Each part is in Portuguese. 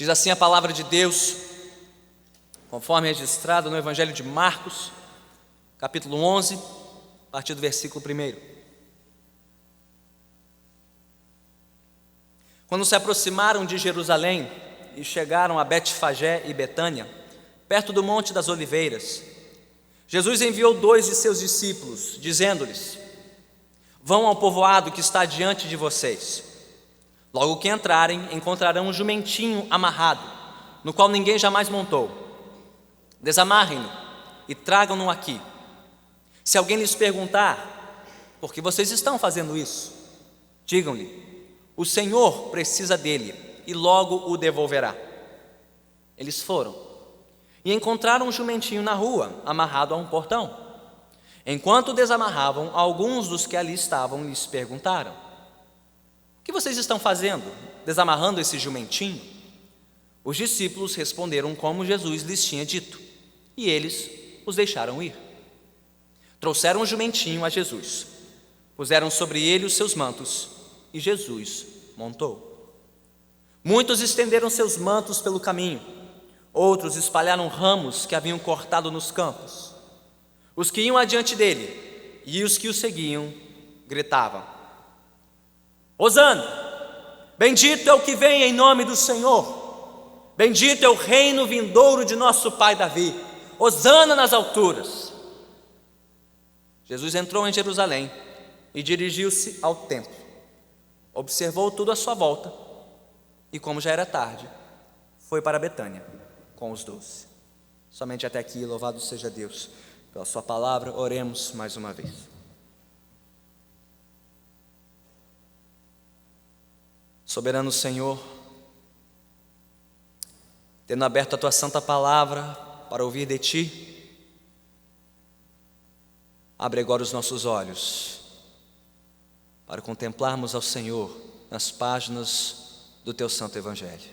Diz assim a palavra de Deus, conforme registrado no Evangelho de Marcos, capítulo 11, a partir do versículo 1. Quando se aproximaram de Jerusalém e chegaram a Betfagé e Betânia, perto do Monte das Oliveiras, Jesus enviou 2 de seus discípulos, dizendo-lhes: vão ao povoado que está diante de vocês. Logo que entrarem, encontrarão um jumentinho amarrado, no qual ninguém jamais montou. Desamarrem-no e tragam-no aqui. Se alguém lhes perguntar: por que vocês estão fazendo isso? Digam-lhe: o Senhor precisa dele e logo o devolverá. Eles foram e encontraram um jumentinho na rua, amarrado a um portão. Enquanto o desamarravam, alguns dos que ali estavam lhes perguntaram: o que vocês estão fazendo, desamarrando esse jumentinho? Os discípulos responderam como Jesus lhes tinha dito, e eles os deixaram ir. Trouxeram o jumentinho a Jesus, puseram sobre ele os seus mantos, e Jesus montou. Muitos estenderam seus mantos pelo caminho, outros espalharam ramos que haviam cortado nos campos. Os que iam adiante dele e os que o seguiam gritavam: Hosana! Bendito é o que vem em nome do Senhor! Bendito é o reino vindouro de nosso pai Davi! Hosana nas alturas! Jesus entrou em Jerusalém e dirigiu-se ao templo. Observou tudo à sua volta e, como já era tarde, foi para Betânia com os 12. Somente até aqui, louvado seja Deus pela sua palavra. Oremos mais uma vez. Soberano Senhor, tendo aberto a tua santa palavra para ouvir de ti, abre agora os nossos olhos para contemplarmos ao Senhor nas páginas do teu santo Evangelho.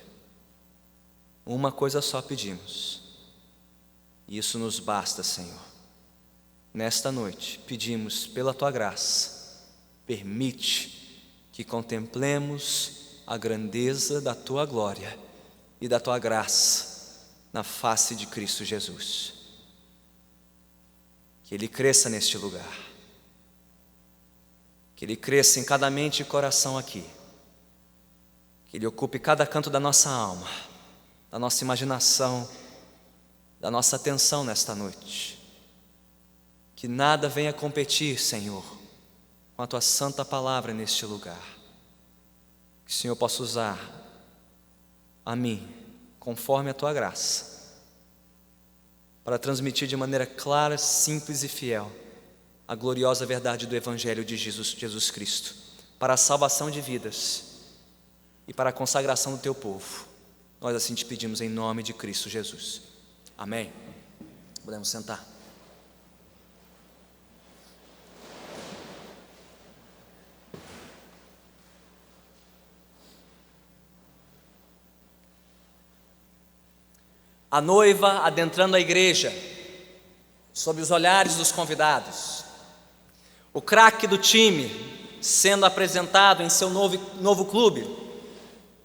Uma coisa só pedimos, e isso nos basta, Senhor. Nesta noite pedimos pela tua graça, permite que contemplemos a grandeza da tua glória e da tua graça na face de Cristo Jesus. Que Ele cresça neste lugar, que Ele cresça em cada mente e coração aqui, que Ele ocupe cada canto da nossa alma, da nossa imaginação, da nossa atenção nesta noite. Que nada venha competir, Senhor, com a tua santa palavra neste lugar. Que o Senhor possa usar a mim, conforme a tua graça, para transmitir de maneira clara, simples e fiel a gloriosa verdade do Evangelho de Jesus Cristo, para a salvação de vidas e para a consagração do teu povo. Nós assim te pedimos em nome de Cristo Jesus. Amém. Podemos sentar. A noiva adentrando a igreja, sob os olhares dos convidados. O craque do time sendo apresentado em seu novo clube,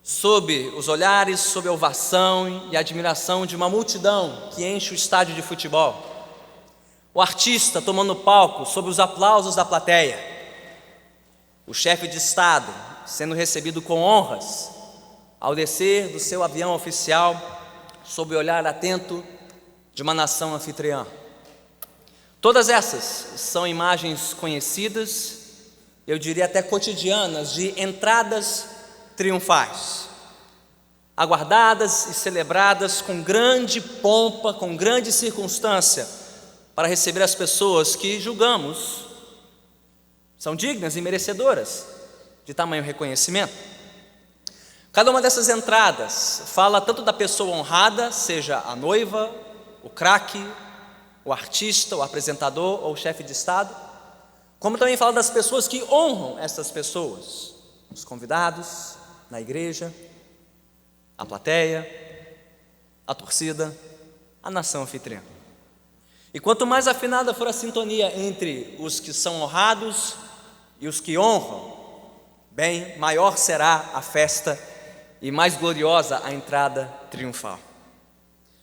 sob os olhares, sob a ovação e a admiração de uma multidão que enche o estádio de futebol. O artista tomando palco sob os aplausos da plateia. O chefe de Estado sendo recebido com honras ao descer do seu avião oficial, sob o olhar atento de uma nação anfitriã. Todas essas são imagens conhecidas, eu diria até cotidianas, de entradas triunfais, aguardadas e celebradas com grande pompa, com grande circunstância, para receber as pessoas que julgamos são dignas e merecedoras de tamanho reconhecimento. Cada uma dessas entradas fala tanto da pessoa honrada, seja a noiva, o craque, o artista, o apresentador ou o chefe de Estado, como também fala das pessoas que honram essas pessoas, os convidados na igreja, a plateia, a torcida, a nação anfitriã. E quanto mais afinada for a sintonia entre os que são honrados e os que honram, bem, maior será a festa e mais gloriosa a entrada triunfal.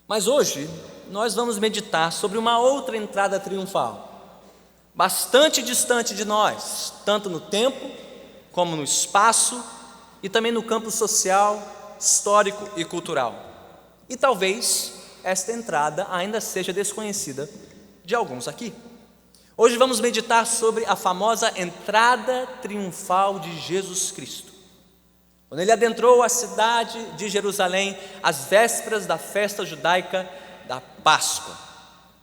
Mas hoje nós vamos meditar sobre uma outra entrada triunfal, bastante distante de nós, tanto no tempo como no espaço e também no campo social, histórico e cultural. E talvez esta entrada ainda seja desconhecida de alguns aqui. Hoje vamos meditar sobre a famosa entrada triunfal de Jesus Cristo, quando ele adentrou a cidade de Jerusalém às vésperas da festa judaica da Páscoa,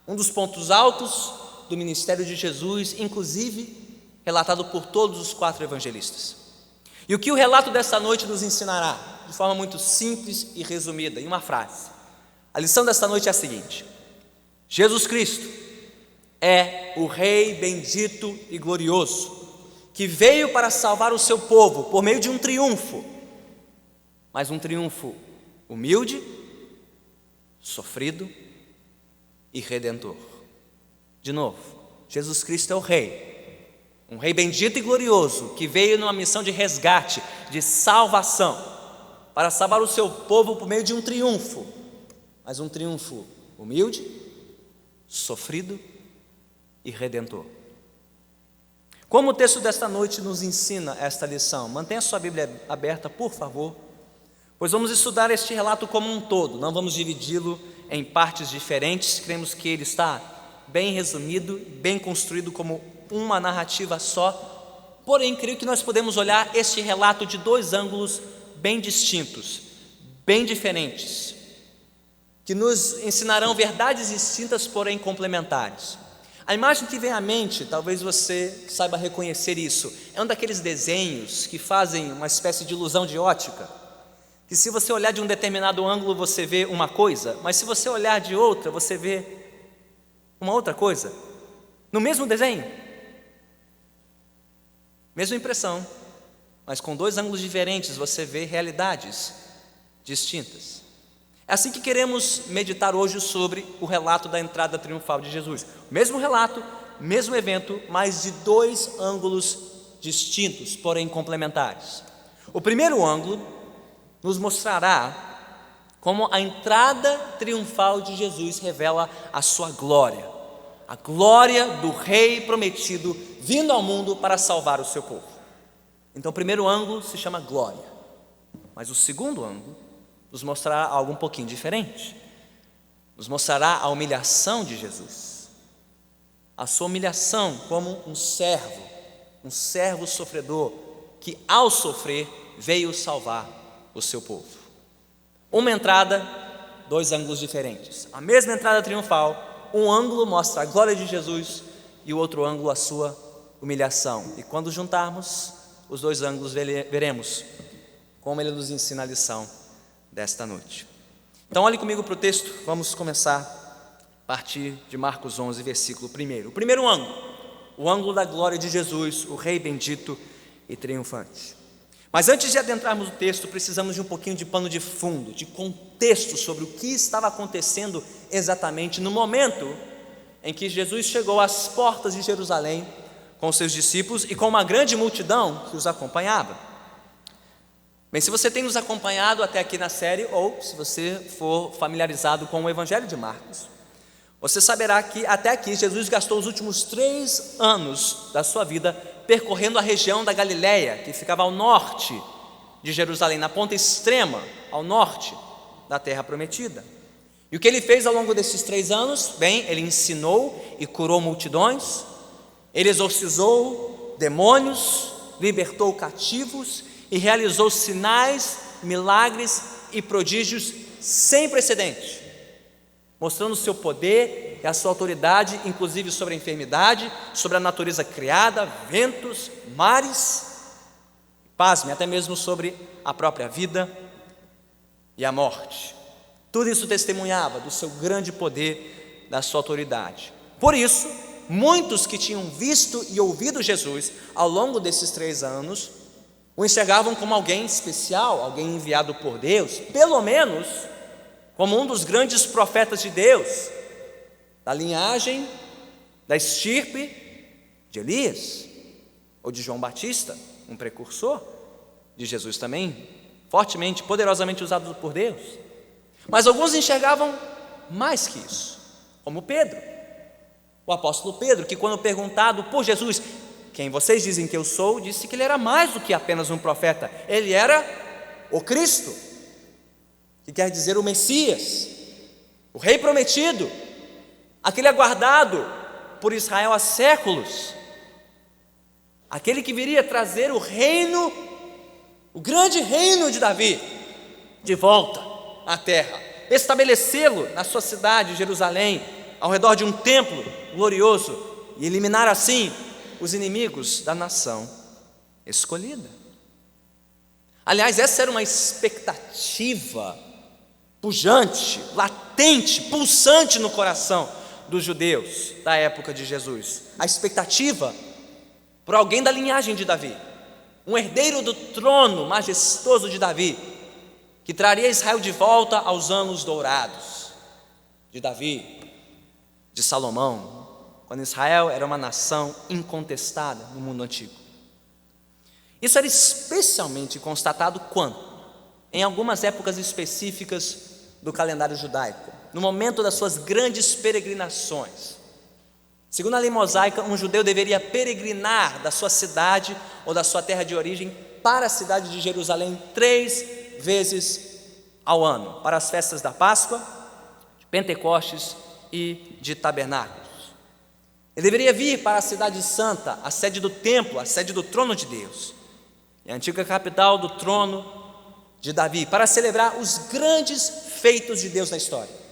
um dos pontos altos do ministério de Jesus, inclusive relatado por todos os 4 evangelistas. E o que o relato desta noite nos ensinará, de forma muito simples e resumida, em uma frase. A lição desta noite é a seguinte: Jesus Cristo é o Rei bendito e glorioso, que veio para salvar o seu povo por meio de um triunfo, mas um triunfo humilde, sofrido e redentor. De novo, Jesus Cristo é o Rei, um Rei bendito e glorioso, que veio numa missão de resgate, de salvação, para salvar o seu povo por meio de um triunfo, mas um triunfo humilde, sofrido e redentor. Como o texto desta noite nos ensina esta lição? Mantenha sua Bíblia aberta, por favor, pois vamos estudar este relato como um todo, não vamos dividi-lo em partes diferentes. Cremos que ele está bem resumido, bem construído como uma narrativa só, porém creio que nós podemos olhar este relato de 2 ângulos bem distintos, bem diferentes, que nos ensinarão verdades distintas, porém complementares. A imagem que vem à mente, talvez você saiba reconhecer isso, é um daqueles desenhos que fazem uma espécie de ilusão de ótica, que se você olhar de um determinado ângulo você vê uma coisa, mas se você olhar de outra você vê uma outra coisa, no mesmo desenho, mesma impressão, mas com 2 ângulos diferentes você vê realidades distintas. É assim que queremos meditar hoje sobre o relato da entrada triunfal de Jesus. Mesmo relato, mesmo evento, mas de 2 ângulos distintos, porém complementares. O primeiro ângulo nos mostrará como a entrada triunfal de Jesus revela a sua glória, a glória do Rei prometido vindo ao mundo para salvar o seu povo. Então o primeiro ângulo se chama glória, mas o segundo ângulo nos mostrará algo um pouquinho diferente. Nos mostrará a humilhação de Jesus, a sua humilhação como um servo sofredor, que ao sofrer veio salvar o seu povo. Uma entrada, 2 ângulos diferentes. A mesma entrada triunfal, um ângulo mostra a glória de Jesus e o outro ângulo a sua humilhação. E quando juntarmos os 2 ângulos, veremos como ele nos ensina a lição desta noite. Então olhe comigo para o texto, vamos começar a partir de Marcos 11, versículo 1. O primeiro ângulo, o ângulo da glória de Jesus, o Rei bendito e triunfante. Mas antes de adentrarmos no texto, precisamos de um pouquinho de pano de fundo, de contexto sobre o que estava acontecendo exatamente no momento em que Jesus chegou às portas de Jerusalém com seus discípulos e com uma grande multidão que os acompanhava. Bem, se você tem nos acompanhado até aqui na série, ou se você for familiarizado com o Evangelho de Marcos, você saberá que até aqui Jesus gastou os últimos 3 anos da sua vida percorrendo a região da Galileia, que ficava ao norte de Jerusalém, na ponta extrema ao norte da terra prometida. E o que ele fez ao longo desses 3 anos? Bem, ele ensinou e curou multidões, ele exorcizou demônios, libertou cativos e realizou sinais, milagres e prodígios sem precedente, mostrando o seu poder e a sua autoridade, inclusive sobre a enfermidade, sobre a natureza criada, ventos, mares, pasme, até mesmo sobre a própria vida e a morte. Tudo isso testemunhava do seu grande poder, da sua autoridade. Por isso, muitos que tinham visto e ouvido Jesus ao longo desses 3 anos, o enxergavam como alguém especial, alguém enviado por Deus, pelo menos como um dos grandes profetas de Deus, da linhagem, da estirpe de Elias, ou de João Batista, um precursor de Jesus também, fortemente, poderosamente usado por Deus. Mas alguns enxergavam mais que isso, como Pedro, o apóstolo Pedro, que quando perguntado por Jesus: quem vocês dizem que eu sou?, disse que ele era mais do que apenas um profeta. Ele era o Cristo, que quer dizer o Messias, o Rei prometido, aquele aguardado por Israel há séculos, aquele que viria trazer o reino, o grande reino de Davi, de volta à terra, estabelecê-lo na sua cidade, Jerusalém, ao redor de um templo glorioso, e eliminar assim os inimigos da nação escolhida. Aliás, essa era uma expectativa pujante, latente, pulsante no coração dos judeus da época de Jesus. A expectativa por alguém da linhagem de Davi, um herdeiro do trono majestoso de Davi, que traria Israel de volta aos anos dourados de Davi, de Salomão, quando Israel era uma nação incontestada no mundo antigo. Isso era especialmente constatado quando? Em algumas épocas específicas do calendário judaico, no momento das suas grandes peregrinações. Segundo a lei mosaica, um judeu deveria peregrinar da sua cidade ou da sua terra de origem para a cidade de Jerusalém 3 vezes ao ano, para as festas da Páscoa, de Pentecostes e de Tabernáculos. Ele deveria vir para a cidade santa, a sede do templo, a sede do trono de Deus, a antiga capital do trono de Davi, para celebrar os grandes feitos de Deus na história.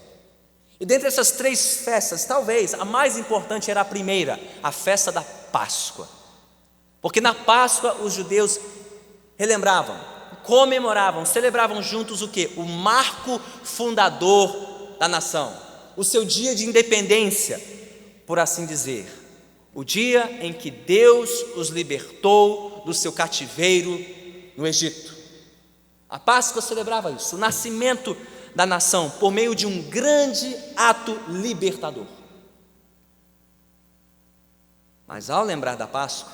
E dentre essas 3 festas, talvez a mais importante era a primeira, a festa da Páscoa. Porque na Páscoa os judeus relembravam, comemoravam, celebravam juntos o quê? O marco fundador da nação, o seu dia de independência, por assim dizer, o dia em que Deus os libertou do seu cativeiro no Egito. A Páscoa celebrava isso, o nascimento da nação, por meio de um grande ato libertador. Mas ao lembrar da Páscoa,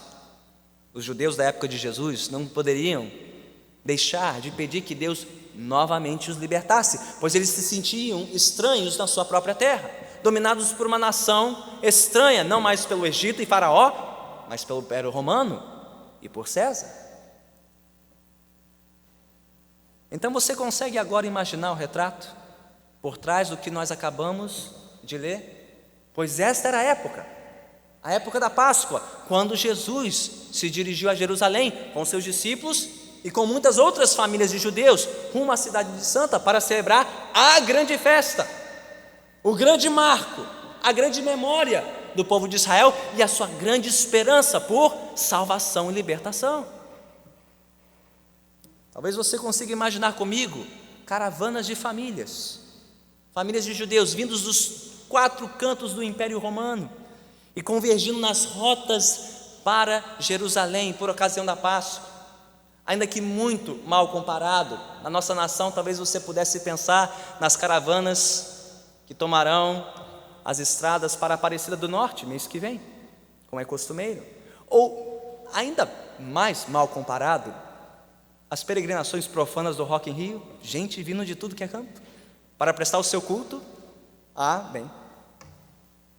os judeus da época de Jesus não poderiam deixar de pedir que Deus novamente os libertasse, pois eles se sentiam estranhos na sua própria terra, dominados por uma nação estranha, não mais pelo Egito e Faraó, mas pelo Império Romano e por César. Então você consegue agora imaginar o retrato por trás do que nós acabamos de ler? Pois esta era a época da Páscoa, quando Jesus se dirigiu a Jerusalém com seus discípulos e com muitas outras famílias de judeus, rumo à cidade de Santa, para celebrar a grande festa, o grande marco, a grande memória do povo de Israel e a sua grande esperança por salvação e libertação. Talvez você consiga imaginar comigo caravanas de famílias de judeus vindos dos 4 cantos do Império Romano e convergindo nas rotas para Jerusalém por ocasião da Páscoa. Ainda que muito mal comparado, na nossa nação talvez você pudesse pensar nas caravanas que tomarão as estradas para a Aparecida do Norte mês que vem, como é costumeiro. Ou, ainda mais mal comparado, as peregrinações profanas do Rock in Rio, gente vindo de tudo que é canto, para prestar o seu culto a,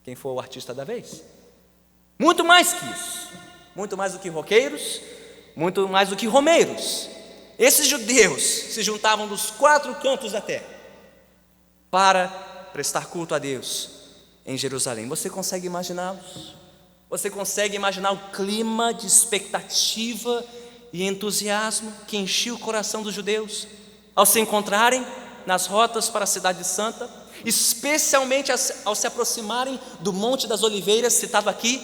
quem for o artista da vez. Muito mais que isso, muito mais do que roqueiros, muito mais do que romeiros. Esses judeus se juntavam dos 4 cantos da terra para prestar culto a Deus em Jerusalém. Você consegue imaginá-los? Você consegue imaginar o clima de expectativa e entusiasmo que enchia o coração dos judeus ao se encontrarem nas rotas para a cidade santa, especialmente ao se aproximarem do Monte das Oliveiras, citado aqui,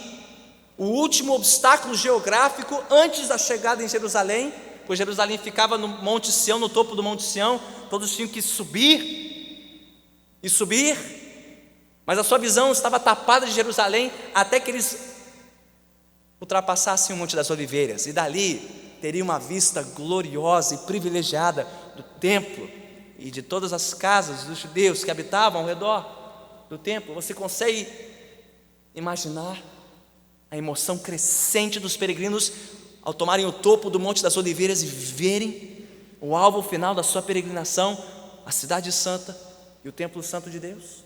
o último obstáculo geográfico antes da chegada em Jerusalém, pois Jerusalém ficava no Monte Sião, no topo do Monte Sião, todos tinham que subir e subir, mas a sua visão estava tapada de Jerusalém até que eles ultrapassassem o Monte das Oliveiras, e dali teria uma vista gloriosa e privilegiada do templo e de todas as casas dos judeus que habitavam ao redor do templo. Você consegue imaginar a emoção crescente dos peregrinos ao tomarem o topo do Monte das Oliveiras e verem o alvo final da sua peregrinação, a cidade santa e o templo santo de Deus.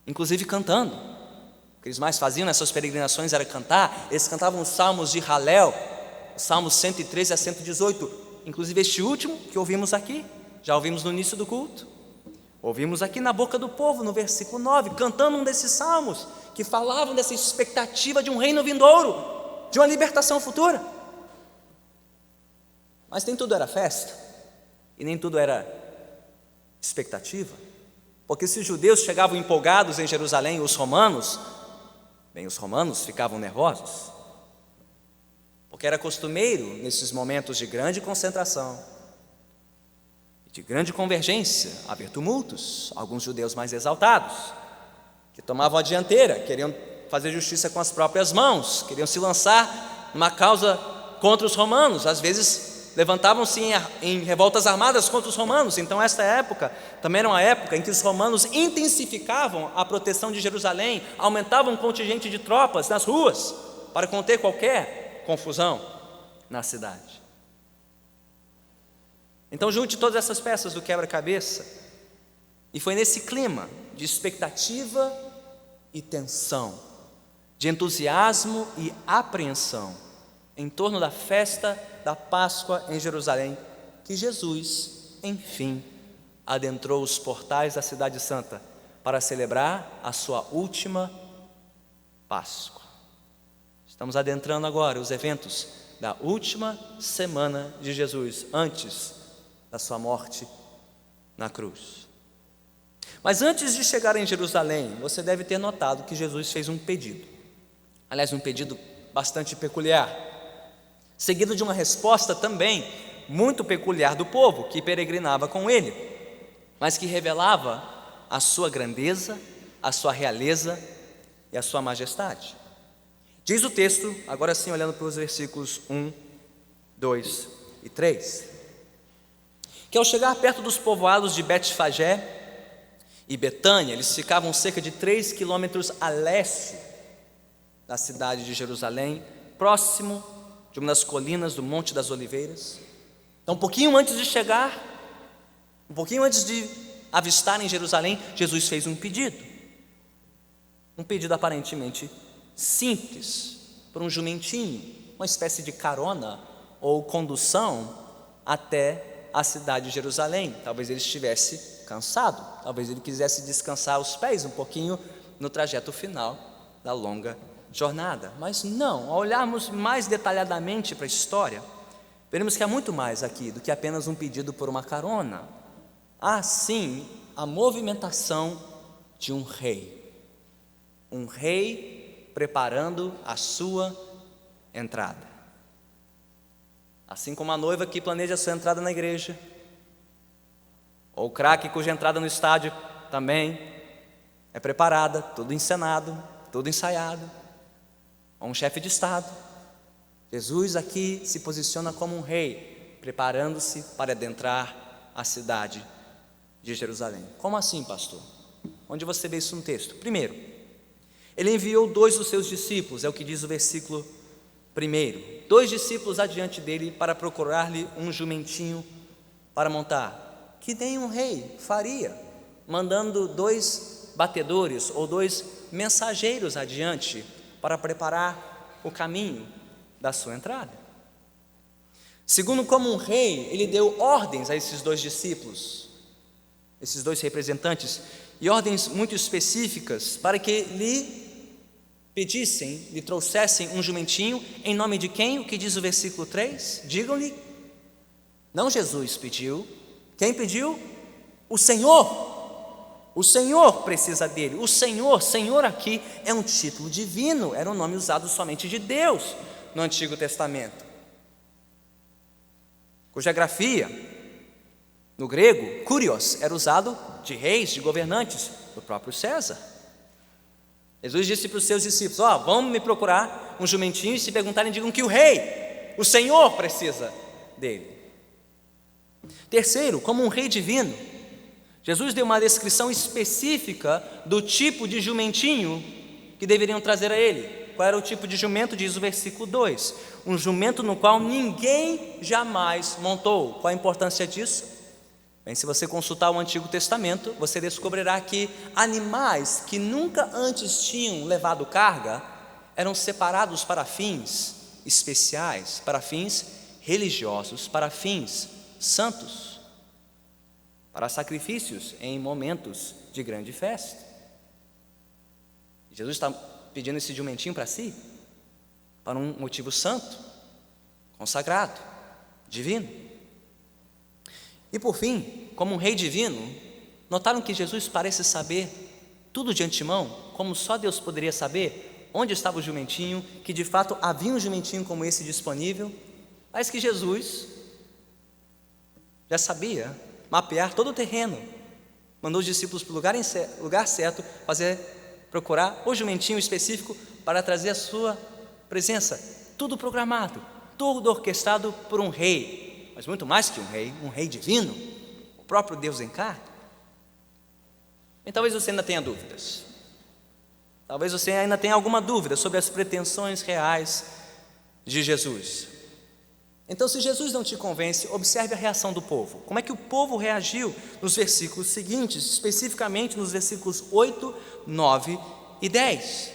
Inclusive cantando. O que eles mais faziam nessas peregrinações era cantar. Eles cantavam os salmos de Halel, os salmos 113 a 118, inclusive este último que ouvimos aqui, já ouvimos no início do culto. Ouvimos aqui na boca do povo, no versículo 9, cantando um desses salmos que falavam dessa expectativa de um reino vindouro, de uma libertação futura. Mas nem tudo era festa, e nem tudo era expectativa, porque se os judeus chegavam empolgados em Jerusalém, os romanos ficavam nervosos, porque era costumeiro, nesses momentos de grande concentração, de grande convergência, haver tumultos. Alguns judeus mais exaltados, que tomavam a dianteira, queriam fazer justiça com as próprias mãos, queriam se lançar numa causa contra os romanos, às vezes levantavam-se em revoltas armadas contra os romanos. Então esta época também era uma época em que os romanos intensificavam a proteção de Jerusalém, aumentavam o contingente de tropas nas ruas, para conter qualquer confusão na cidade. Então junte todas essas peças do quebra-cabeça, e foi nesse clima de expectativa e tensão, de entusiasmo e apreensão, em torno da festa da Páscoa em Jerusalém, que Jesus, enfim, adentrou os portais da Cidade Santa para celebrar a sua última Páscoa. Estamos adentrando agora os eventos da última semana de Jesus, antes da sua morte na cruz. Mas antes de chegar em Jerusalém, você deve ter notado que Jesus fez um pedido. Aliás, um pedido bastante peculiar, seguido de uma resposta também muito peculiar do povo que peregrinava com ele, mas que revelava a sua grandeza, a sua realeza e a sua majestade. Diz o texto, agora sim, olhando para os versículos 1, 2 e 3, que ao chegar perto dos povoados de Betfagé e Betânia, eles ficavam cerca de 3 quilômetros a leste da cidade de Jerusalém, próximo de uma das colinas do Monte das Oliveiras. Então, um pouquinho antes de chegar, um pouquinho antes de avistarem Jerusalém, Jesus fez um pedido aparentemente simples, por um jumentinho, uma espécie de carona ou condução até a cidade de Jerusalém. Talvez ele estivesse cansado, talvez ele quisesse descansar os pés um pouquinho no trajeto final da longa jornada. Mas não, ao olharmos mais detalhadamente para a história, veremos que há muito mais aqui do que apenas um pedido por uma carona. Há sim a movimentação de um rei preparando a sua entrada. Assim como a noiva que planeja a sua entrada na igreja, ou o craque cuja entrada no estádio também é preparada, tudo encenado, tudo ensaiado, ou um chefe de estado, Jesus aqui se posiciona como um rei, preparando-se para adentrar a cidade de Jerusalém. Como assim, pastor? Onde você vê isso no texto? Primeiro, ele enviou 2 dos seus discípulos, é o que diz o versículo 1. 2 discípulos adiante dele para procurar-lhe um jumentinho para montar, que nem um rei faria, mandando 2 batedores ou 2 mensageiros adiante para preparar o caminho da sua entrada. Segundo, como um rei, ele deu ordens a esses 2 discípulos, esses 2 representantes, e ordens muito específicas para que lhe trouxessem um jumentinho, em nome de quem? O que diz o versículo 3? Digam-lhe, não Jesus pediu, quem pediu? O Senhor. O Senhor precisa dele. O Senhor aqui é um título divino, era um nome usado somente de Deus no Antigo Testamento, cuja grafia no grego, kurios, era usado de reis, de governantes, do próprio César. Jesus disse para os seus discípulos: vão me procurar um jumentinho, e se perguntarem, digam que o rei, o Senhor, precisa dele. Terceiro, como um rei divino, Jesus deu uma descrição específica do tipo de jumentinho que deveriam trazer a ele. Qual era o tipo de jumento? Diz o versículo 2: um jumento no qual ninguém jamais montou. Qual a importância disso? Bem, se você consultar o Antigo Testamento, você descobrirá que animais que nunca antes tinham levado carga eram separados para fins especiais, para fins religiosos, para fins santos, para sacrifícios em momentos de grande festa. Jesus está pedindo esse jumentinho para si, para um motivo santo, consagrado, divino. E por fim, como um rei divino, notaram que Jesus parece saber tudo de antemão, como só Deus poderia saber onde estava o jumentinho, que de fato havia um jumentinho como esse disponível, mas que Jesus já sabia mapear todo o terreno, mandou os discípulos para o lugar certo, procurar o jumentinho específico para trazer a sua presença, tudo programado, tudo orquestrado por um rei, mas muito mais que um rei divino, o próprio Deus em carne. E talvez você ainda tenha dúvidas, talvez você ainda tenha alguma dúvida sobre as pretensões reais de Jesus. Então, se Jesus não te convence, observe a reação do povo. Como é que o povo reagiu nos versículos seguintes, especificamente nos versículos 8, 9 e 10.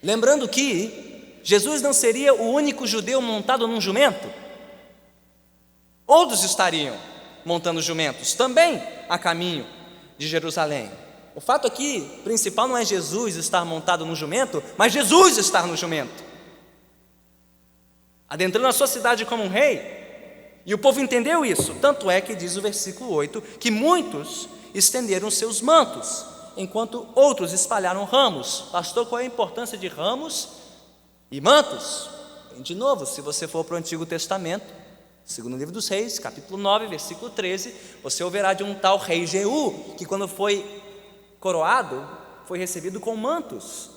Lembrando que Jesus não seria o único judeu montado num jumento. Outros estariam montando jumentos, também a caminho de Jerusalém. O fato aqui principal não é Jesus estar montado no jumento, mas Jesus estar no jumento, adentrando a sua cidade como um rei. E o povo entendeu isso, tanto é que diz o versículo 8, que muitos estenderam seus mantos, enquanto outros espalharam ramos. Pastor, qual é a importância de ramos e mantos? Bem, de novo, se você for para o Antigo Testamento, segundo livro dos Reis, capítulo 9, versículo 13, você ouvirá de um tal rei Jeú, que quando foi coroado, foi recebido com mantos,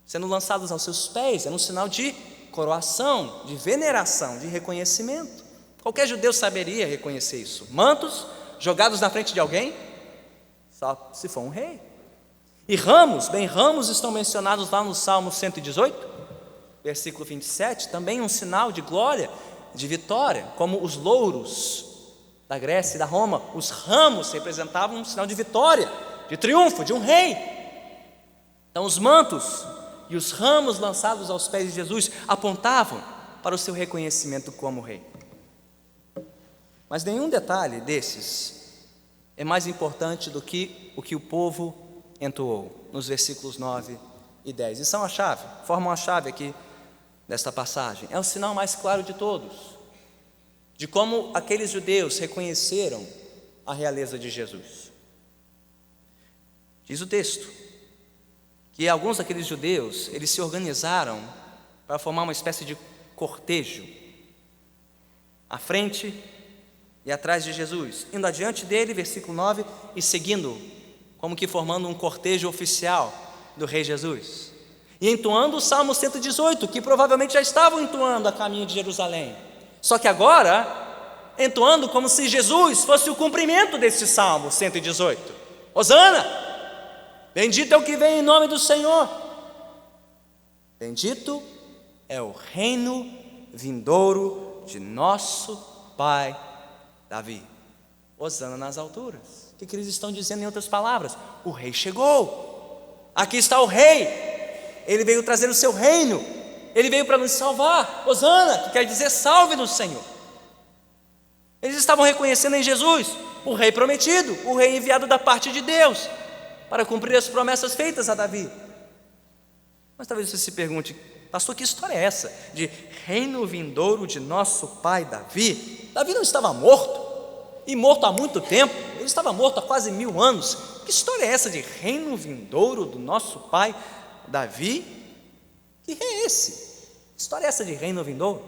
sendo lançados aos seus pés. Era um sinal de coroação, de veneração, de reconhecimento. Qualquer judeu saberia reconhecer isso. Mantos jogados na frente de alguém, só se for um rei. E ramos, ramos estão mencionados lá no Salmo 118, versículo 27, também um sinal de glória, de vitória, como os louros da Grécia e da Roma. Os ramos representavam um sinal de vitória, de triunfo, de um rei. Então os mantos e os ramos lançados aos pés de Jesus apontavam para o seu reconhecimento como rei. Mas nenhum detalhe desses é mais importante do que o que o povo entoou nos versículos 9 e 10. E formam a chave aqui desta passagem. É o sinal mais claro de todos, de como aqueles judeus reconheceram a realeza de Jesus. Diz o texto que alguns daqueles judeus, eles se organizaram para formar uma espécie de cortejo, à frente e atrás de Jesus, indo adiante dele, versículo 9, e seguindo, como que formando um cortejo oficial do rei Jesus, e entoando o Salmo 118, que provavelmente já estavam entoando a caminho de Jerusalém, só que agora, entoando como se Jesus fosse o cumprimento deste Salmo 118, Hosana, bendito é o que vem em nome do Senhor, bendito é o reino vindouro de nosso Pai Davi. Hosana nas alturas. O que eles estão dizendo em outras palavras? O rei chegou, aqui está o rei, ele veio trazer o seu reino, ele veio para nos salvar. Hosana, que quer dizer salve do Senhor. Eles estavam reconhecendo em Jesus o rei prometido, o rei enviado da parte de Deus para cumprir as promessas feitas a Davi. Mas talvez você se pergunte: pastor, que história é essa de reino vindouro de nosso pai Davi? Davi não estava morto, e morto há muito tempo, ele estava morto há quase 1000 anos. Que história é essa de reino vindouro do nosso pai Davi? Que rei é esse? Que história é essa de reino vindouro?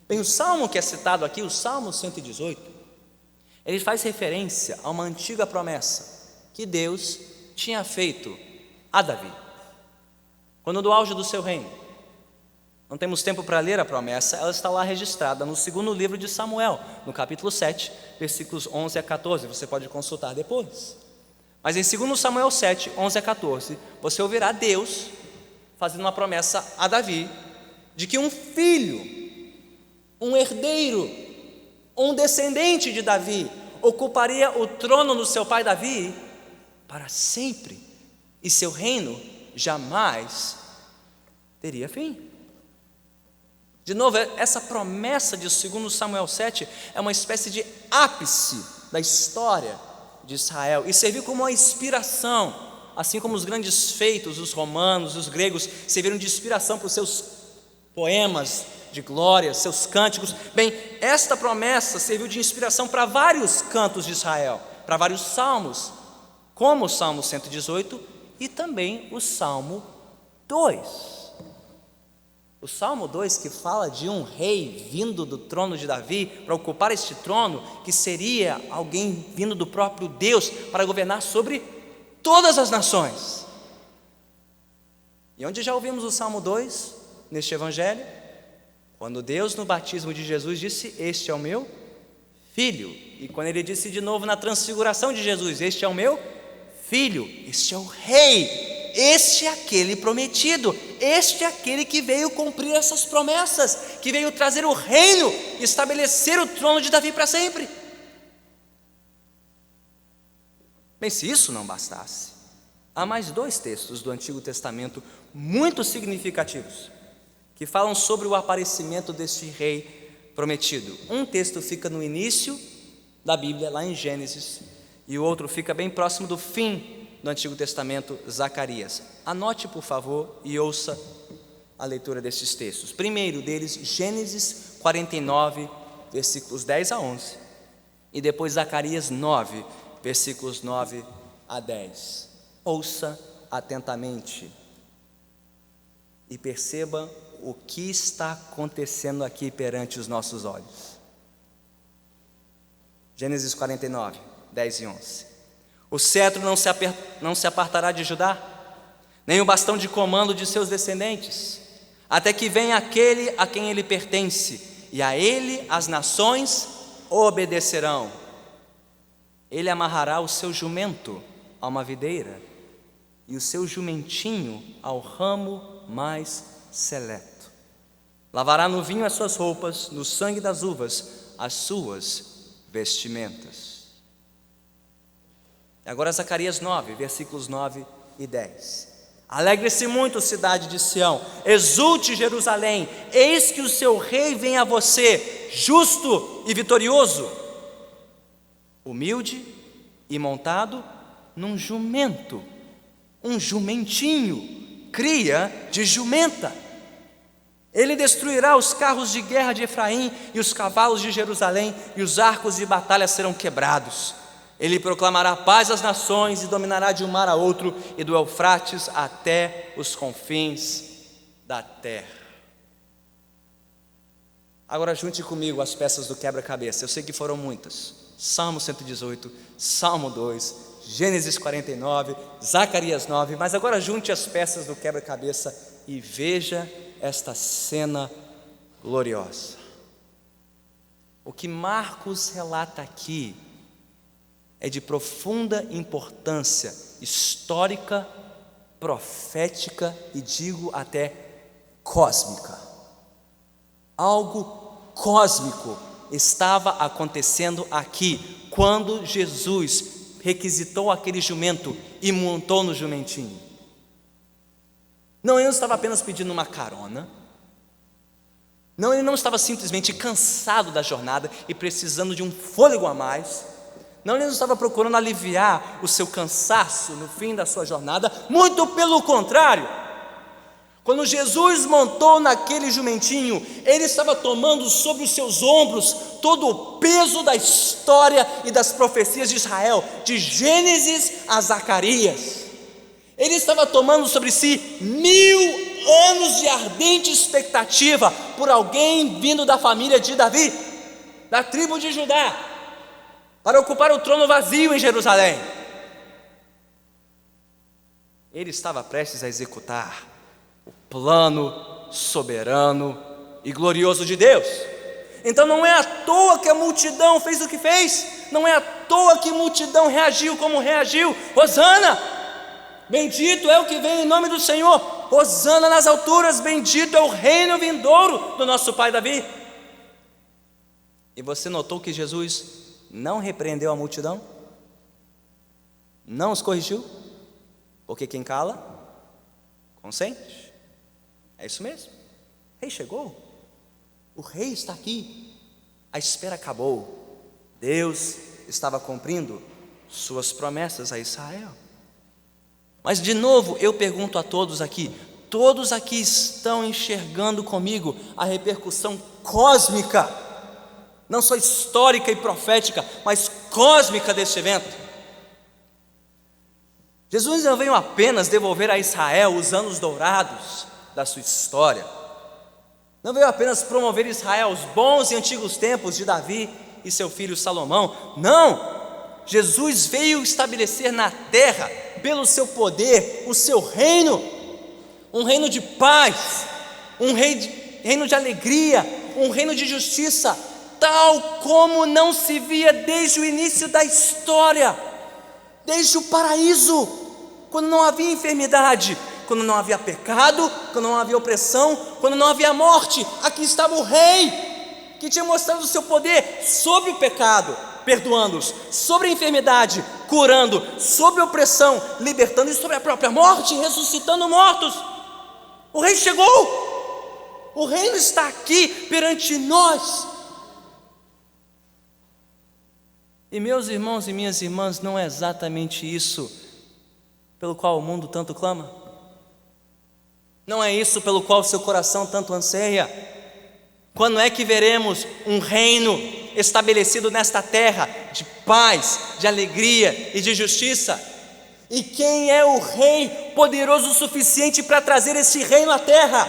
Bem, o salmo que é citado aqui, o Salmo 118, ele faz referência a uma antiga promessa que Deus tinha feito a Davi, quando do auge do seu reino. Não temos tempo para ler a promessa, ela está lá registrada no segundo livro de Samuel, no capítulo 7, versículos 11 a 14, você pode consultar depois. Mas em 2 Samuel 7, 11 a 14, você ouvirá Deus fazendo uma promessa a Davi, de que um filho, um herdeiro, um descendente de Davi, ocuparia o trono do seu pai Davi para sempre, e seu reino jamais teria fim. De novo, essa promessa de 2 Samuel 7 é uma espécie de ápice da história de Israel, e serviu como uma inspiração, assim como os grandes feitos, os romanos, os gregos, serviram de inspiração para os seus poemas de glória, seus cânticos. Bem, esta promessa serviu de inspiração para vários cantos de Israel, para vários salmos, como o Salmo 118 e também o Salmo 2. O Salmo 2, que fala de um rei vindo do trono de Davi para ocupar este trono, que seria alguém vindo do próprio Deus para governar sobre todas as nações. E onde já ouvimos o Salmo 2 neste evangelho? Quando Deus no batismo de Jesus disse: este é o meu filho. E quando ele disse de novo na transfiguração de Jesus: este é o meu filho, este é o rei, este é aquele prometido, este é aquele que veio cumprir essas promessas, que veio trazer o reino e estabelecer o trono de Davi para sempre. Bem, se isso não bastasse, há mais 2 textos do Antigo Testamento muito significativos, que falam sobre o aparecimento deste rei prometido. Um texto fica no início da Bíblia, lá em Gênesis, e o outro fica bem próximo do fim do Antigo Testamento, Zacarias. Anote, por favor, e ouça a leitura destes textos. Primeiro deles, Gênesis 49, versículos 10 a 11, e depois Zacarias 9, versículos 9 a 10. Ouça atentamente e perceba o que está acontecendo aqui perante os nossos olhos. Gênesis 49, 10 e 11. O cetro não se apartará de Judá, nem o bastão de comando de seus descendentes, até que venha aquele a quem ele pertence, e a ele as nações obedecerão. Ele amarrará o seu jumento a uma videira, e o seu jumentinho ao ramo mais seleto. Lavará no vinho as suas roupas, no sangue das uvas as suas vestimentas. Agora Zacarias 9, versículos 9 e 10. Alegre-se muito, cidade de Sião, exulte Jerusalém, eis que o seu rei vem a você, justo e vitorioso, humilde e montado num jumento, um jumentinho, cria de jumenta. Ele destruirá os carros de guerra de Efraim e os cavalos de Jerusalém, e os arcos de batalha serão quebrados. Ele proclamará paz às nações e dominará de um mar a outro, e do Eufrates até os confins da terra. Agora junte comigo as peças do quebra-cabeça. Eu sei que foram muitas. Salmo 118, Salmo 2, Gênesis 49, Zacarias 9. Mas agora junte as peças do quebra-cabeça e veja esta cena gloriosa. O que Marcos relata aqui é de profunda importância histórica, profética e digo até cósmica. Algo cósmico estava acontecendo aqui quando Jesus requisitou aquele jumento e montou no jumentinho. Não, ele não estava apenas pedindo uma carona. Não, ele não estava simplesmente cansado da jornada e precisando de um fôlego a mais. Não, ele não estava procurando aliviar o seu cansaço no fim da sua jornada. Muito pelo contrário. Quando Jesus montou naquele jumentinho, ele estava tomando sobre os seus ombros todo o peso da história e das profecias de Israel, de Gênesis a Zacarias. Ele estava tomando sobre si 1000 anos de ardente expectativa por alguém vindo da família de Davi, da tribo de Judá, para ocupar o trono vazio em Jerusalém. Ele estava prestes a executar o plano soberano e glorioso de Deus. Então não é à toa que a multidão fez o que fez, Não é à toa que a multidão reagiu como reagiu. Hosana, bendito é o que vem em nome do Senhor. Hosana nas alturas, bendito é o reino vindouro do nosso pai Davi. E você notou que Jesus não repreendeu a multidão? Não os corrigiu? Porque quem cala, consente. É isso mesmo. O rei chegou. O rei está aqui. A espera acabou. Deus estava cumprindo suas promessas a Israel. Mas de novo eu pergunto a todos aqui estão enxergando comigo a repercussão cósmica, não só histórica e profética, mas cósmica deste evento? Jesus não veio apenas devolver a Israel os anos dourados da sua história, não veio apenas promover Israel aos bons e antigos tempos de Davi e seu filho Salomão. Não, Jesus veio estabelecer na terra, pelo seu poder, o seu reino, um reino de paz, um reino de alegria, um reino de justiça, tal como não se via desde o início da história, desde o paraíso, quando não havia enfermidade, quando não havia pecado, quando não havia opressão, quando não havia morte. Aqui estava o rei, que tinha mostrado o seu poder sobre o pecado, perdoando-os, sobre a enfermidade, curando, sobre a opressão, libertando, e sobre a própria morte, ressuscitando mortos. O rei chegou, o reino está aqui perante nós. E meus irmãos e minhas irmãs, não é exatamente isso pelo qual o mundo tanto clama? Não é isso pelo qual o seu coração tanto anseia? Quando é que veremos um reino estabelecido nesta terra de paz, de alegria e de justiça? E quem é o rei poderoso o suficiente para trazer esse reino à terra?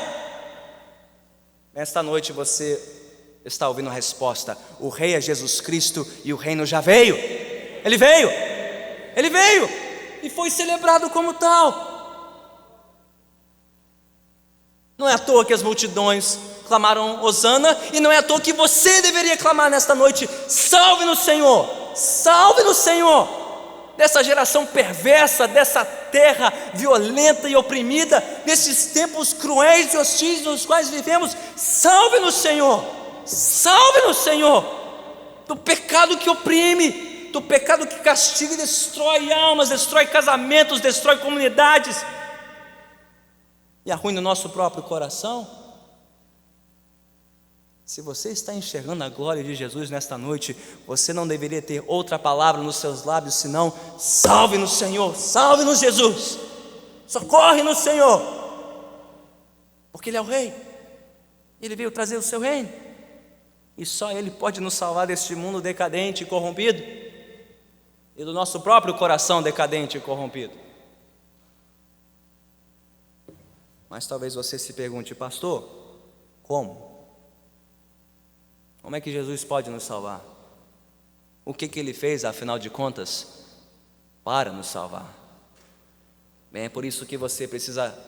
Nesta noite você está ouvindo a resposta. O rei é Jesus Cristo e o reino já veio. Ele veio e foi celebrado como tal. Não é à toa que as multidões clamaram Hosana, e não é à toa que você deveria clamar nesta noite: salve-nos, Senhor, salve-nos, Senhor, dessa geração perversa, dessa terra violenta e oprimida, desses tempos cruéis e hostis nos quais vivemos. Salve-nos, Senhor, salve-nos, Senhor, do pecado que oprime, do pecado que castiga e destrói almas, destrói casamentos, destrói comunidades e arruina o nosso próprio coração. Se você está enxergando a glória de Jesus nesta noite, você não deveria ter outra palavra nos seus lábios senão: salve-nos, Senhor, salve-nos, Jesus, socorre-nos, Senhor, porque Ele é o Rei, Ele veio trazer o seu reino, e só Ele pode nos salvar deste mundo decadente e corrompido, e do nosso próprio coração decadente e corrompido. Mas talvez você se pergunte: pastor, como? Como é que Jesus pode nos salvar? O que Ele fez, afinal de contas, para nos salvar? Bem, é por isso que você precisa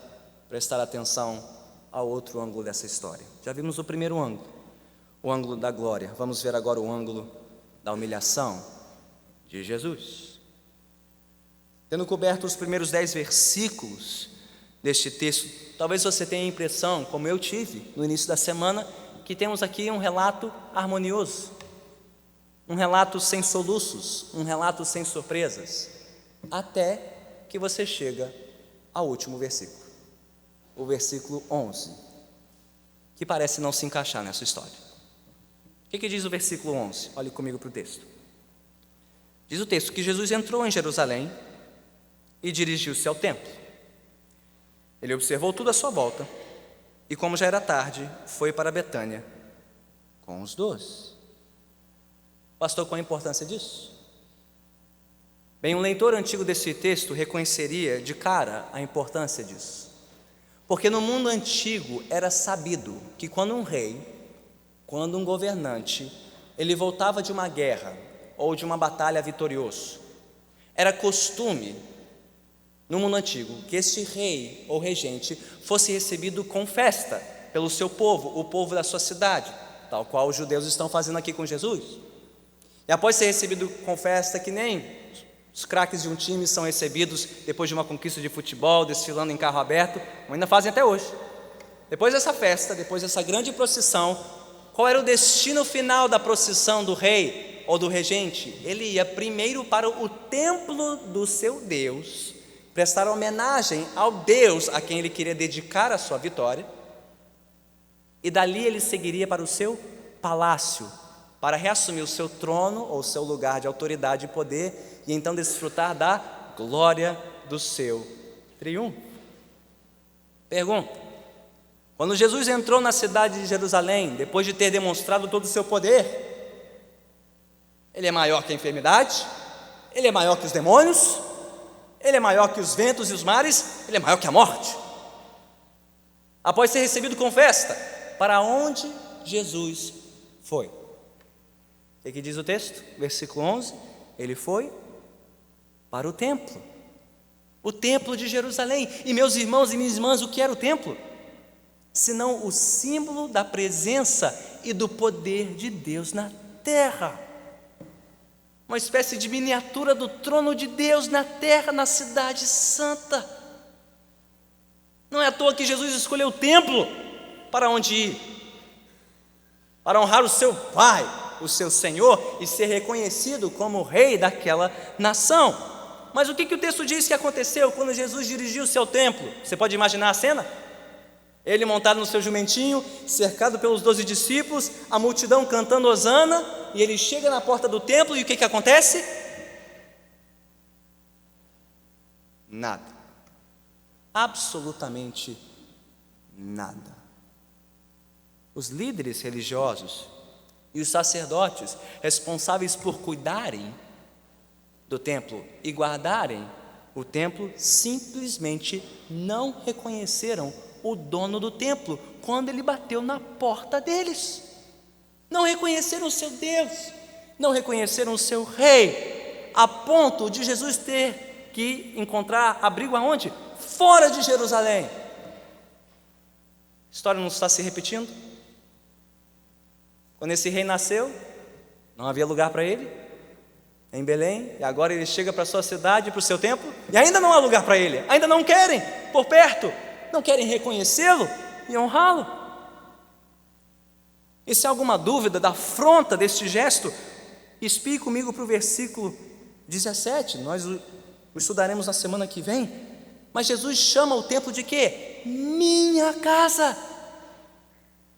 prestar atenção ao outro ângulo dessa história. Já vimos o primeiro ângulo, o ângulo da glória. Vamos ver agora o ângulo da humilhação de Jesus. Tendo coberto os primeiros 10 versículos deste texto, talvez você tenha a impressão, como eu tive no início da semana, que temos aqui um relato harmonioso, um relato sem soluços, um relato sem surpresas, até que você chega ao último versículo, o versículo 11, que parece não se encaixar nessa história. O que diz o versículo 11? Olhe comigo para o texto. Diz o texto que Jesus entrou em Jerusalém e dirigiu-se ao templo. Ele observou tudo à sua volta, e como já era tarde, foi para Betânia com os 12. Pastor, qual a importância disso? Bem, um leitor antigo desse texto reconheceria de cara a importância disso, porque no mundo antigo era sabido que quando um rei, quando um governante, ele voltava de uma guerra ou de uma batalha vitorioso, era costume no mundo antigo que este rei ou regente fosse recebido com festa pelo seu povo, o povo da sua cidade, tal qual os judeus estão fazendo aqui com Jesus. E após ser recebido com festa, que nem os craques de um time são recebidos depois de uma conquista de futebol, desfilando em carro aberto, como ainda fazem até hoje. Depois dessa festa, depois dessa grande procissão, qual era o destino final da procissão do rei ou do regente? Ele ia primeiro para o templo do seu Deus, prestar homenagem ao Deus a quem ele queria dedicar a sua vitória, e dali ele seguiria para o seu palácio, para reassumir o seu trono ou seu lugar de autoridade e poder, e então desfrutar da glória do seu triunfo. Pergunta: quando Jesus entrou na cidade de Jerusalém, depois de ter demonstrado todo o seu poder, ele é maior que a enfermidade? Ele é maior que os demônios? Ele é maior que os ventos e os mares? Ele é maior que a morte? Após ser recebido com festa, para onde Jesus foi? O que diz o texto? Versículo 11: ele foi para o templo de Jerusalém. E meus irmãos e minhas irmãs, o que era o templo? Senão o símbolo da presença e do poder de Deus na terra. Uma espécie de miniatura do trono de Deus na terra, na cidade santa. Não é à toa que Jesus escolheu o templo para onde ir, para honrar o seu Pai, o seu Senhor, e ser reconhecido como rei daquela nação. Mas o que o texto diz que aconteceu quando Jesus dirigiu-se ao templo? Você pode imaginar a cena? Ele montado no seu jumentinho, cercado pelos 12 discípulos, a multidão cantando hosana, e ele chega na porta do templo, e o que acontece? Nada. Absolutamente nada. Os líderes religiosos e os sacerdotes responsáveis por cuidarem do templo e guardarem o templo simplesmente não reconheceram o dono do templo quando ele bateu na porta deles. Não reconheceram o seu Deus, não reconheceram o seu rei, a ponto de Jesus ter que encontrar abrigo aonde? Fora de Jerusalém. A história não está se repetindo? Quando esse rei nasceu, não havia lugar para ele em Belém, e agora ele chega para a sua cidade, para o seu templo, e ainda não há lugar para ele, ainda não querem por perto, não querem reconhecê-lo e honrá-lo. E se há alguma dúvida da afronta deste gesto, espie comigo para o versículo 17, nós o estudaremos na semana que vem. Mas Jesus chama o templo de quê? Minha casa.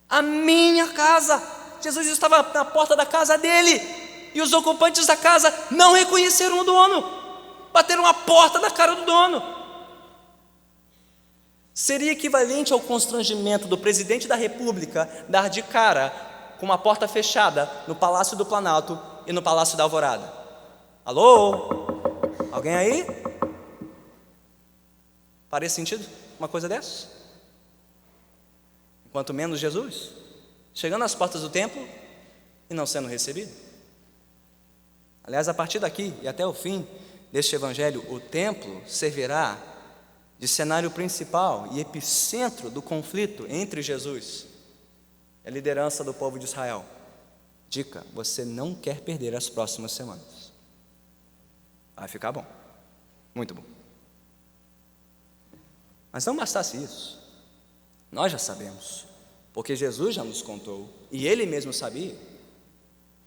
A minha casa. Jesus estava na porta da casa dele, e os ocupantes da casa não reconheceram o dono, bateram a porta da cara do dono. Seria equivalente ao constrangimento do presidente da República dar de cara com uma porta fechada no Palácio do Planalto e no Palácio da Alvorada. Alô? Alguém aí? Faria sentido uma coisa dessa? Enquanto menos Jesus, chegando às portas do templo e não sendo recebido. Aliás, a partir daqui e até o fim deste evangelho, o templo servirá de cenário principal e epicentro do conflito entre Jesus e a liderança do povo de Israel. Dica: você não quer perder as próximas semanas. Vai ficar bom, muito bom. Mas não bastasse isso, nós já sabemos, porque Jesus já nos contou, e Ele mesmo sabia,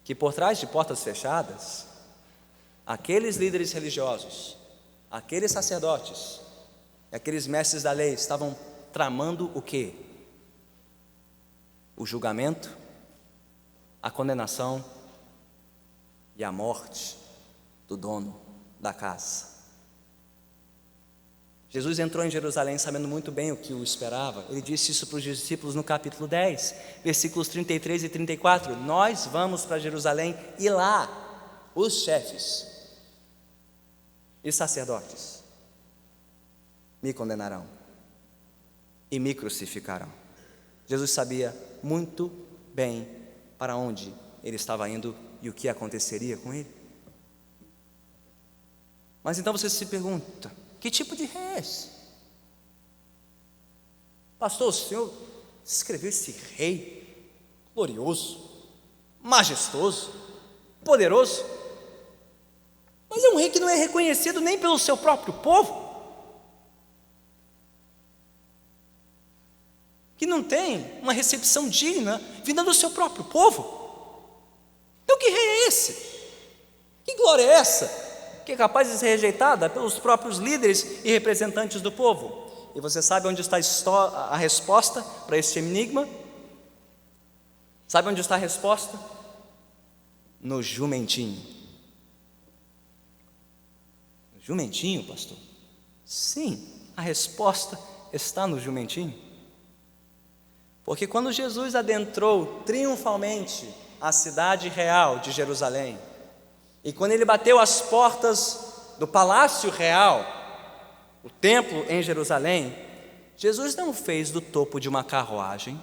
que por trás de portas fechadas, aqueles líderes religiosos, aqueles sacerdotes, aqueles mestres da lei estavam tramando o quê? O julgamento, a condenação e a morte do dono da casa. Jesus entrou em Jerusalém sabendo muito bem o que o esperava. Ele disse isso para os discípulos no capítulo 10, versículos 33 e 34. Nós vamos para Jerusalém e lá os chefes e sacerdotes me condenarão e me crucificarão. Jesus sabia muito bem para onde ele estava indo e o que aconteceria com ele. Mas então você se pergunta: que tipo de rei é esse? Pastor, o senhor escreveu esse rei glorioso, majestoso, poderoso, mas é um rei que não é reconhecido nem pelo seu próprio povo, que não tem uma recepção digna vinda do seu próprio povo. Então que rei é esse? Que glória é essa? Que é capaz de ser rejeitada pelos próprios líderes e representantes do povo. E você sabe onde está a resposta para este enigma? Sabe onde está a resposta? No jumentinho. No jumentinho, pastor? Sim, a resposta está no jumentinho. Porque quando Jesus adentrou triunfalmente a cidade real de Jerusalém, e quando ele bateu as portas do palácio real, o templo em Jerusalém, Jesus não fez do topo de uma carruagem,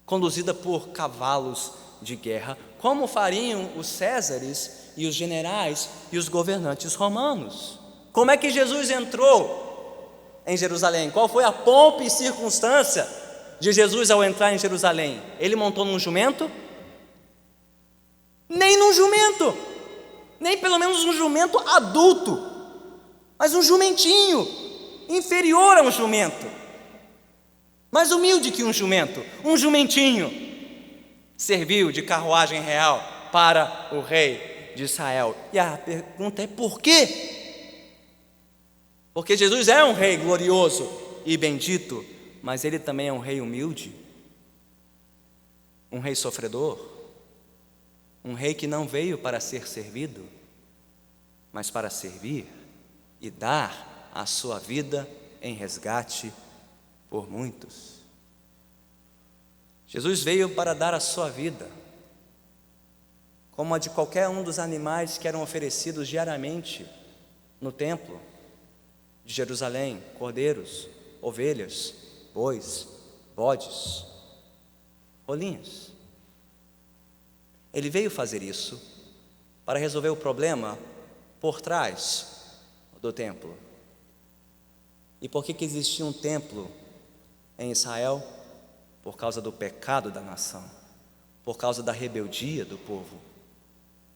conduzida por cavalos de guerra, como fariam os césares e os generais e os governantes romanos. Como é que Jesus entrou em Jerusalém? Qual foi a pompa e circunstância de Jesus ao entrar em Jerusalém? Ele montou num jumento? Nem num jumento, nem pelo menos um jumento adulto, mas um jumentinho, inferior a um jumento, mais humilde que um jumento, um jumentinho, serviu de carruagem real para o rei de Israel. E a pergunta é por quê? Porque Jesus é um rei glorioso e bendito, mas ele também é um rei humilde, um rei sofredor, um rei que não veio para ser servido, mas para servir e dar a sua vida em resgate por muitos. Jesus veio para dar a sua vida, como a de qualquer um dos animais que eram oferecidos diariamente no templo de Jerusalém: cordeiros, ovelhas, bois, bodes, rolinhas. Ele veio fazer isso para resolver o problema por trás do templo. E por que existia um templo em Israel? Por causa do pecado da nação, por causa da rebeldia do povo,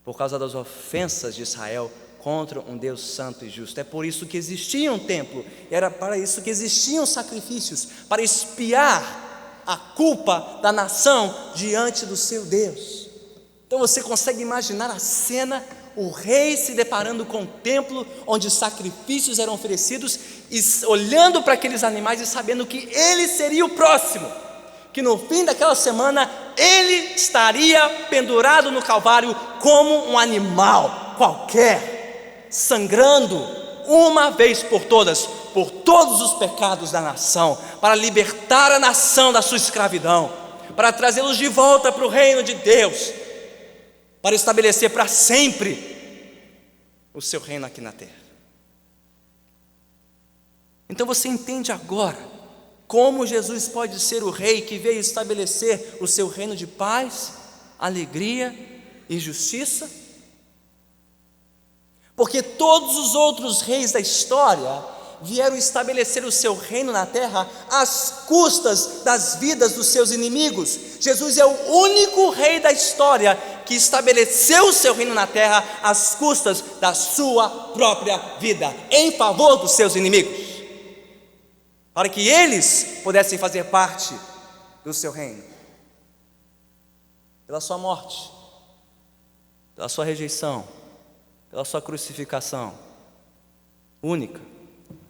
por causa das ofensas de Israel contra um Deus santo e justo. É por isso que existia um templo, era para isso que existiam sacrifícios, para expiar a culpa da nação diante do seu Deus. Então você consegue imaginar a cena, o rei se deparando com o templo onde sacrifícios eram oferecidos e olhando para aqueles animais e sabendo que ele seria o próximo, que no fim daquela semana ele estaria pendurado no Calvário como um animal qualquer, sangrando uma vez por todas, por todos os pecados da nação, para libertar a nação da sua escravidão, para trazê-los de volta para o reino de Deus, para estabelecer para sempre o seu reino aqui na terra. Então você entende agora como Jesus pode ser o rei que veio estabelecer o seu reino de paz, alegria e justiça? Porque todos os outros reis da história vieram estabelecer o seu reino na terra às custas das vidas dos seus inimigos. Jesus é o único rei da história que estabeleceu o seu reino na terra às custas da sua própria vida, em favor dos seus inimigos, para que eles pudessem fazer parte do seu reino. Pela sua morte, pela sua rejeição, pela sua crucificação única,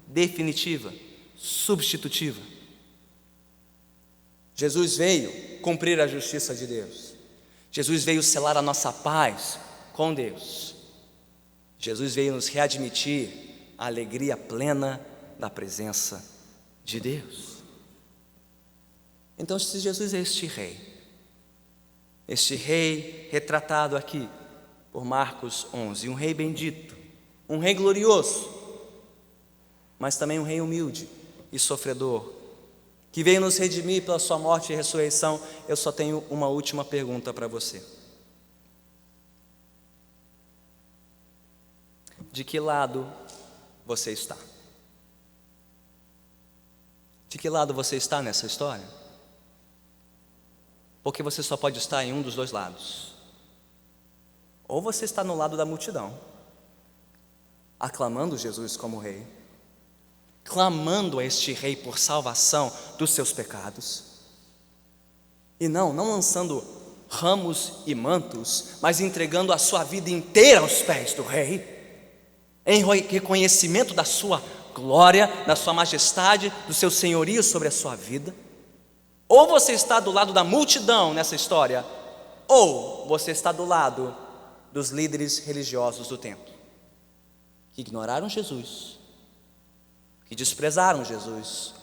definitiva, substitutiva, Jesus veio cumprir a justiça de Deus. Jesus veio selar a nossa paz com Deus. Jesus veio nos readmitir a alegria plena da presença de Deus. Então, se Jesus é este rei retratado aqui por Marcos 11, um rei bendito, um rei glorioso, mas também um rei humilde e sofredor, que veio nos redimir pela sua morte e ressurreição, eu só tenho uma última pergunta para você. De que lado você está? De que lado você está nessa história? Porque você só pode estar em um dos dois lados. Ou você está no lado da multidão, aclamando Jesus como rei, clamando a este rei por salvação dos seus pecados, e não lançando ramos e mantos, mas entregando a sua vida inteira aos pés do rei, em reconhecimento da sua glória, da sua majestade, do seu senhorio sobre a sua vida. Ou você está do lado da multidão nessa história, ou você está do lado dos líderes religiosos do templo, que ignoraram Jesus, que desprezaram Jesus,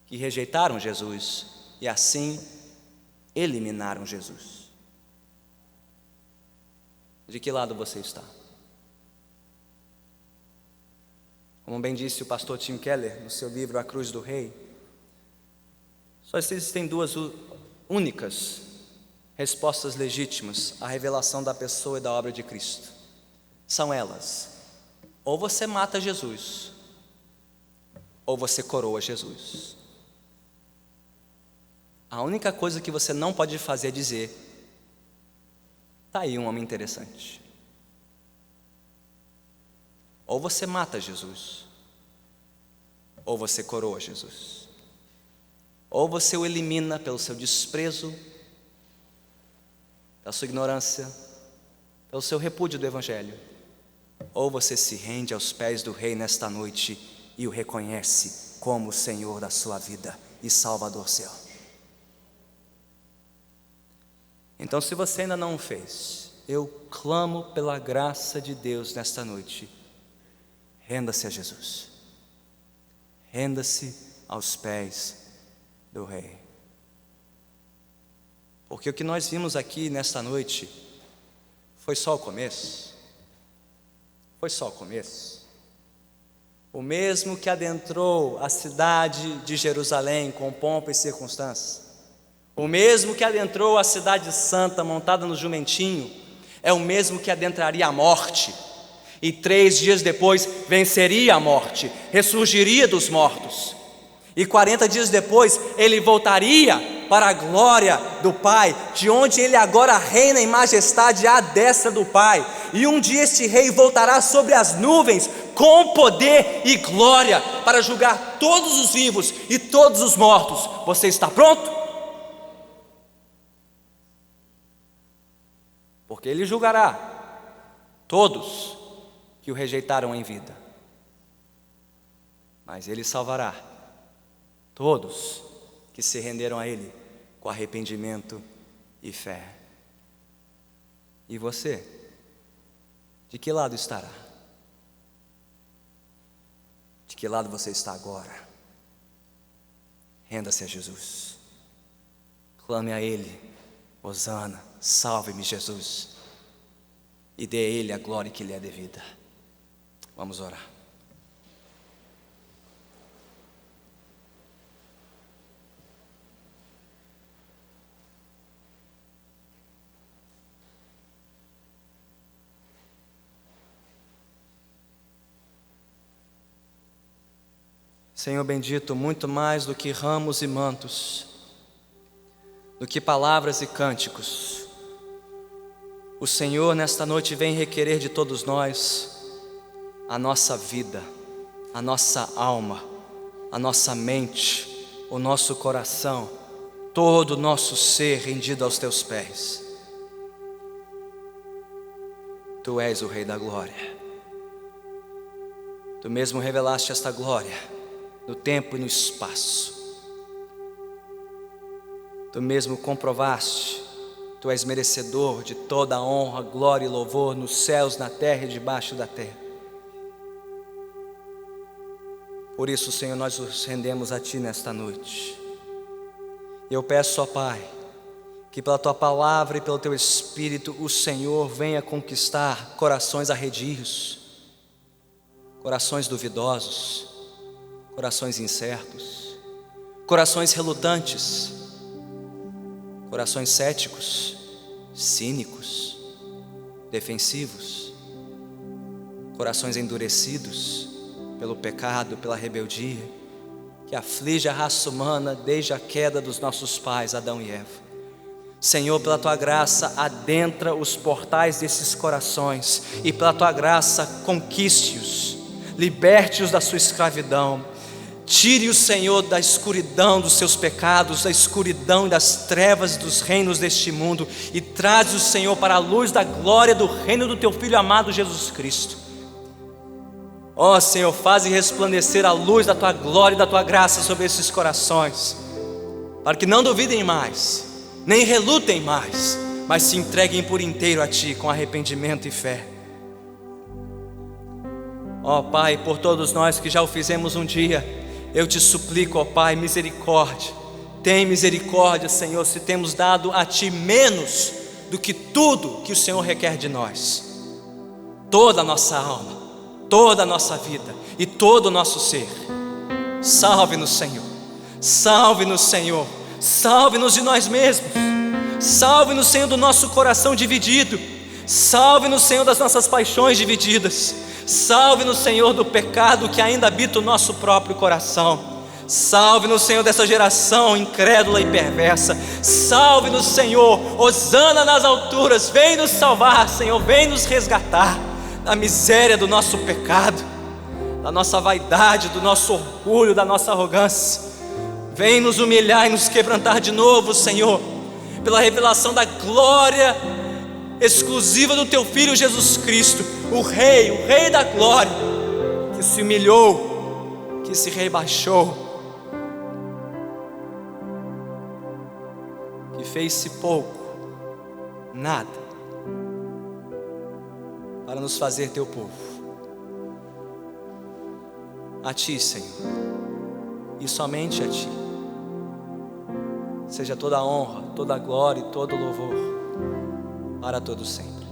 que rejeitaram Jesus e assim eliminaram Jesus. De que lado você está? Como bem disse o pastor Tim Keller no seu livro A Cruz do Rei, só existem duas únicas respostas legítimas à revelação da pessoa e da obra de Cristo. São elas: ou você mata Jesus, ou você coroa Jesus. A única coisa que você não pode fazer é dizer: está aí um homem interessante. Ou você mata Jesus, ou você coroa Jesus. Ou você o elimina pelo seu desprezo, pela sua ignorância, pelo seu repúdio do Evangelho, ou você se rende aos pés do Rei nesta noite e o reconhece como o Senhor da sua vida e Salvador seu. Então, se você ainda não o fez, eu clamo pela graça de Deus nesta noite: renda-se a Jesus, renda-se aos pés do Rei. Porque o que nós vimos aqui nesta noite foi só o começo. Foi só o começo. O mesmo que adentrou a cidade de Jerusalém com pompa e circunstância, o mesmo que adentrou a cidade santa montada no jumentinho, é o mesmo que adentraria a morte, e 3 dias depois venceria a morte, ressurgiria dos mortos, e 40 dias depois ele voltaria para a glória do Pai, de onde ele agora reina em majestade à destra do Pai. E um dia este rei voltará sobre as nuvens com poder e glória para julgar todos os vivos e todos os mortos. Você está pronto? Porque ele julgará todos que o rejeitaram em vida, mas ele salvará todos que se renderam a ele com arrependimento e fé. E você, de que lado estará? De que lado você está agora? Renda-se a Jesus, clame a Ele: hosana, salve-me Jesus, e dê a Ele a glória que lhe é devida. Vamos orar. Senhor bendito, muito mais do que ramos e mantos, do que palavras e cânticos, o Senhor nesta noite vem requerer de todos nós a nossa vida, a nossa alma, a nossa mente, o nosso coração, todo o nosso ser rendido aos teus pés. Tu és o Rei da glória. Tu mesmo revelaste esta glória no tempo e no espaço. Tu mesmo comprovaste: tu és merecedor de toda a honra, glória e louvor nos céus, na terra e debaixo da terra. Por isso, Senhor, nós nos rendemos a Ti nesta noite. Eu peço, ó Pai, que pela Tua palavra e pelo Teu Espírito o Senhor venha conquistar corações arredios, corações duvidosos, corações incertos, corações relutantes, corações céticos, cínicos, defensivos, corações endurecidos pelo pecado, pela rebeldia, que aflige a raça humana desde a queda dos nossos pais, Adão e Eva. Senhor, pela Tua graça, adentra os portais desses corações e pela Tua graça, conquiste-os, liberte-os da sua escravidão. Tire o Senhor da escuridão dos seus pecados, da escuridão e das trevas dos reinos deste mundo e traz o Senhor para a luz da glória do reino do Teu Filho amado Jesus Cristo. Ó Senhor, faze resplandecer a luz da Tua glória e da Tua graça sobre esses corações, para que não duvidem mais, nem relutem mais, mas se entreguem por inteiro a Ti com arrependimento e fé. Ó Pai, por todos nós que já o fizemos um dia, eu Te suplico, ó Pai, misericórdia. Tem misericórdia, Senhor, se temos dado a Ti menos do que tudo que o Senhor requer de nós. Toda a nossa alma, toda a nossa vida e todo o nosso ser. Salve-nos, Senhor. Salve-nos, Senhor. Salve-nos de nós mesmos. Salve-nos, Senhor, do nosso coração dividido. Salve-nos, Senhor, das nossas paixões divididas. Salve-nos, Senhor, do pecado que ainda habita o nosso próprio coração. Salve-nos, Senhor, dessa geração incrédula e perversa. Salve-nos, Senhor, hosana nas alturas. Vem nos salvar, Senhor, vem nos resgatar da miséria do nosso pecado, da nossa vaidade, do nosso orgulho, da nossa arrogância. Vem nos humilhar e nos quebrantar de novo, Senhor, pela revelação da glória exclusiva do Teu Filho Jesus Cristo, o Rei da glória, que se humilhou, que se rebaixou, que fez-se pouco, nada, para nos fazer Teu povo. A Ti, Senhor, e somente a Ti seja toda a honra, toda a glória e todo o louvor para todos sempre.